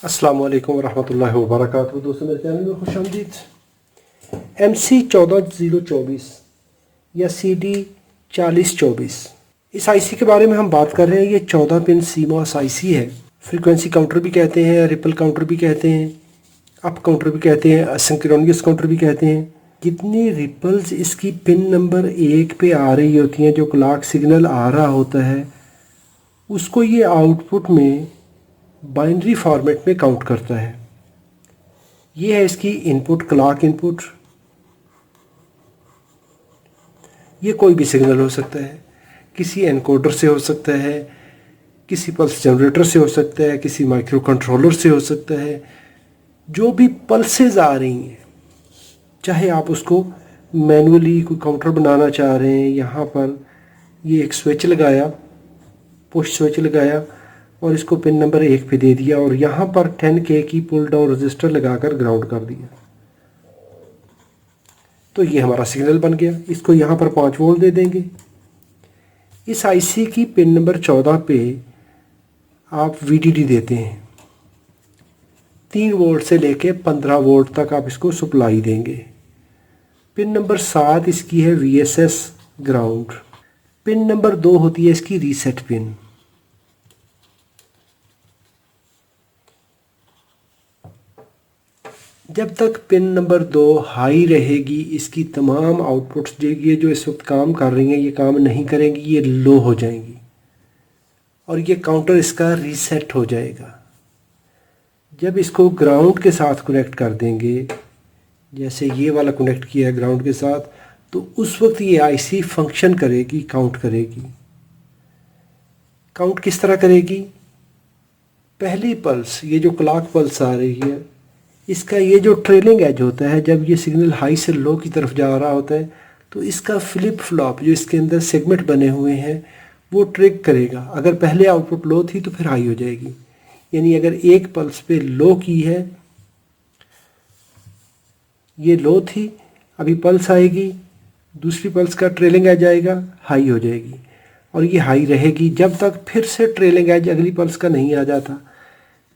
अस्सलाम वालेकुम रहमतुल्लाहि व बरकातुहू। दोस्तों मेरे चैनल में खुशामदीद। MC14024 या CD4024 इस आईसी के बारे में हम बात कर रहे हैं। ये 14 पिन CMOS आईसी है। फ्रीक्वेंसी काउंटर भी कहते हैं, रिपल काउंटर भी कहते हैं, अप काउंटर भी कहते हैं, सिंक्रोनियस काउंटर भी कहते हैं। जितनी रिपल्स इसकी पिन नंबर 1 पे आ रही होती हैं, जो क्लॉक सिग्नल आ रहा होता है, उसको ये आउटपुट में बाइनरी फॉर्मेट में काउंट करता है। ये है इसकी इनपुट, क्लॉक इनपुट। ये कोई भी सिग्नल हो सकता है, किसी एनकोडर से हो सकता है, किसी पल्स जनरेटर से हो सकता है, किसी माइक्रो कंट्रोलर से हो सकता है। जो भी पल्सेस आ रही हैं, चाहे आप उसको मैनुअली कोई काउंटर बनाना चाह रहे हैं, यहाँ पर ये एक स्विच लगाया, पुश स्विच लगाया और इसको पिन नंबर 1 पे दे दिया और यहाँ पर 10K की पुल डाउन रजिस्टर लगाकर ग्राउंड कर दिया, तो ये हमारा सिग्नल बन गया। इसको यहाँ पर 5 वोल्ट दे देंगे। इस आईसी की पिन नंबर 14 पे आप VDD देते हैं। 3 वोल्ट से लेके 15 वोल्ट तक आप इसको सप्लाई देंगे। पिन नंबर 7 इसकी है VSS ग्राउंड। पिन नंबर 2 होती है इसकी रीसेट पिन। जब तक पिन नंबर 2 हाई रहेगी, इसकी तमाम आउटपुट्स ये जो इस वक्त काम कर रही हैं, ये काम नहीं करेंगी, ये लो हो जाएंगी और ये काउंटर इसका रीसेट हो जाएगा। जब इसको ग्राउंड के साथ कनेक्ट कर देंगे, जैसे ये वाला कनेक्ट किया है ग्राउंड के साथ, तो उस वक्त ये आईसी फंक्शन करेगी, काउंट करेगी। काउंट किस तरह करेगी? पहली पल्स, ये जो क्लॉक पल्स आ रही है, इसका ये जो ट्रेलिंग एज होता है, जब ये सिग्नल हाई से लो की तरफ जा रहा होता है, तो इसका फ्लिप फ्लॉप जो इसके अंदर सेगमेंट बने हुए हैं वो ट्रिग करेगा। अगर पहले आउटपुट लो थी तो फिर हाई हो जाएगी। यानी अगर एक पल्स पे लो की है, ये लो थी, अभी पल्स आएगी, दूसरी पल्स का ट्रेलिंग एज आएगा, हाई हो जाएगी और ये हाई रहेगी जब तक फिर से ट्रेलिंग एज अगली पल्स का नहीं आ जाता।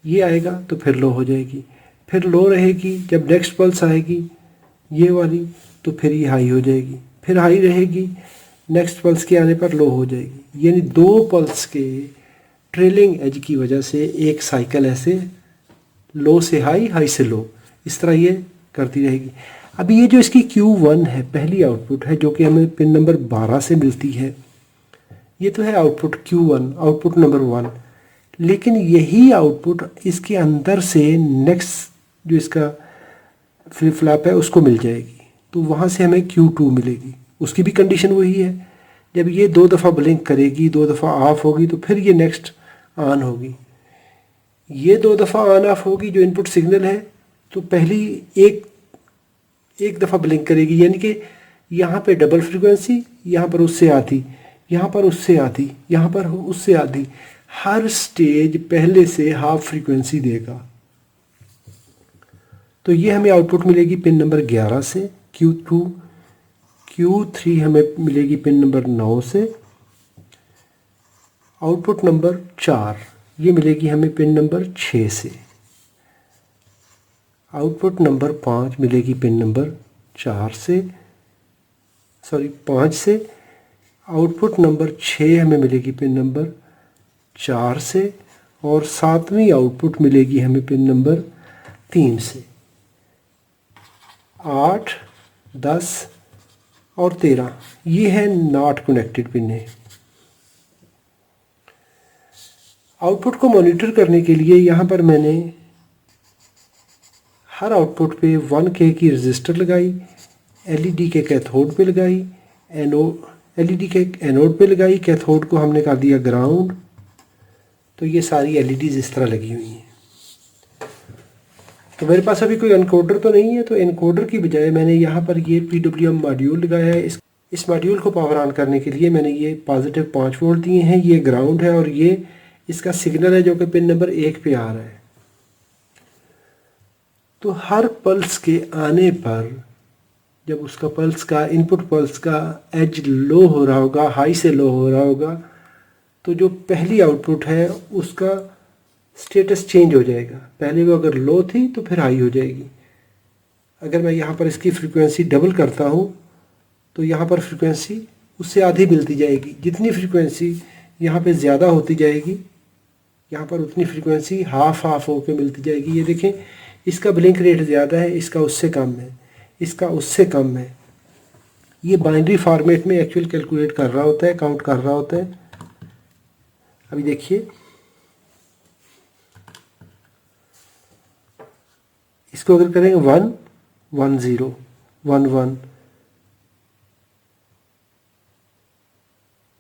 ये आएगा तो फिर लो हो जाएगी, फिर लो रहेगी। जब नेक्स्ट पल्स आएगी ये वाली, तो फिर ये हाई हो जाएगी, फिर हाई रहेगी, नेक्स्ट पल्स के आने पर लो हो जाएगी। यानी 2 पल्स के ट्रेलिंग एज की वजह से एक साइकिल ऐसे लो से हाई, हाई से लो, इस तरह ये करती रहेगी। अभी ये जो इसकी Q1 है, पहली आउटपुट है, जो कि हमें पिन नंबर 12 से मिलती है, ये तो है आउटपुट Q1, आउटपुट नंबर 1। लेकिन यही आउटपुट इसके अंदर से नेक्स्ट जो इसका फ्लिप फ्लॉप है उसको मिल जाएगी, तो वहाँ से हमें Q2 मिलेगी। उसकी भी कंडीशन वही है, जब ये 2 दफ़ा ब्लिंक करेगी, 2 दफ़ा ऑफ होगी, तो फिर ये नेक्स्ट ऑन होगी। ये 2 दफ़ा ऑन ऑफ होगी जो इनपुट सिग्नल है, तो पहली एक दफ़ा ब्लिंक करेगी, यानी कि यहाँ पे डबल फ्रीक्वेंसी, यहाँ पर उससे आती, यहाँ पर उससे आती, यहाँ पर उससे आती। हर स्टेज पहले से हाफ फ्रीक्वेंसी देगा। तो ये हमें आउटपुट मिलेगी पिन नंबर 11 से Q2, Q3 हमें मिलेगी पिन नंबर 9 से। आउटपुट नंबर 4 ये मिलेगी हमें पिन नंबर 6 से। आउटपुट नंबर 5 मिलेगी पिन नंबर 5 से। आउटपुट नंबर 6 हमें मिलेगी पिन नंबर 4 से और 7वीं आउटपुट मिलेगी हमें पिन नंबर 3 से। 8, 10 और 13 ये है नॉट कनेक्टेड पिन है। आउटपुट को मॉनिटर करने के लिए यहाँ पर मैंने हर आउटपुट पे 1K की रजिस्टर लगाई, LED के कैथोड पे लगाई, LED के एनोड पे लगाई, कैथोड को हमने कर दिया ग्राउंड। तो ये सारी LEDs इस तरह लगी हुई हैं। तो मेरे पास अभी कोई एनकोडर तो नहीं है, तो एनकोडर की बजाय मैंने यहाँ पर ये PWM मॉड्यूल लगाया है। इस मॉड्यूल को पावर ऑन करने के लिए मैंने ये पॉजिटिव 5 वोल्ट दिए हैं, ये ग्राउंड है और ये इसका सिग्नल है जो कि पिन नंबर 1 पे आ रहा है। तो हर पल्स के आने पर, जब उसका पल्स का इनपुट पल्स का एज लो हो रहा होगा, हाई से लो हो रहा होगा, तो जो पहली आउटपुट है उसका स्टेटस चेंज हो जाएगा। पहले वो अगर लो थी तो फिर हाई हो जाएगी। अगर मैं यहाँ पर इसकी फ्रीक्वेंसी डबल करता हूँ तो यहाँ पर फ्रीक्वेंसी उससे आधी मिलती जाएगी। जितनी फ्रीक्वेंसी यहाँ पे ज़्यादा होती जाएगी यहाँ पर उतनी फ्रीक्वेंसी हाफ हाफ होकर मिलती जाएगी। ये देखें, इसका ब्लिंक रेट ज़्यादा है, इसका उससे कम है, इसका उससे कम है। ये बाइनरी फॉर्मेट में एक्चुअल कैलकुलेट कर रहा होता है, काउंट कर रहा होता है। अभी देखिए, इसको अगर करेंगे 1 1 0 1 1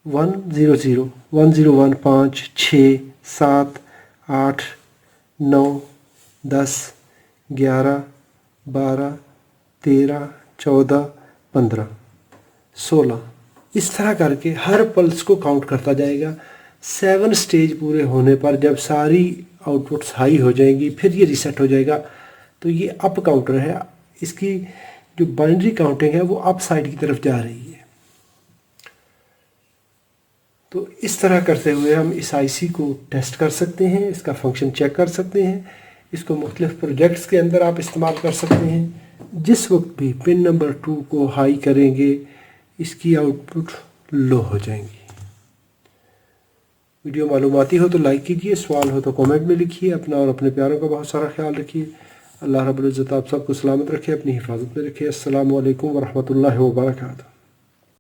1 0 0 1 0 1 5 6 7 8 9 10 11 12 13 14 15 16 इस तरह करके हर पल्स को काउंट करता जाएगा। 7 स्टेज पूरे होने पर जब सारी आउटपुट्स हाई हो जाएंगी फिर ये रीसेट हो जाएगा। तो ये अप काउंटर है, इसकी जो बाइनरी काउंटिंग है वो अप साइड की तरफ जा रही है। तो इस तरह करते हुए हम इस आईसी को टेस्ट कर सकते हैं, इसका फंक्शन चेक कर सकते हैं। इसको मुख्तलिफ प्रोजेक्ट्स के अंदर आप इस्तेमाल कर सकते हैं। जिस वक्त भी पिन नंबर 2 को हाई करेंगे इसकी आउटपुट लो हो जाएंगी। वीडियो मालूमाती हो तो लाइक कीजिए, सवाल हो तो कमेंट में लिखिए। अपना और अपने प्यारों का बहुत सारा ख्याल रखिए। अल्लाह रब्बुल इज़्ज़त आप सबको सलामत रखे, अपनी हिफाजत में रखे। अस्सलामु अलैकुम वरहमतुल्लाहि वबरकातुहू।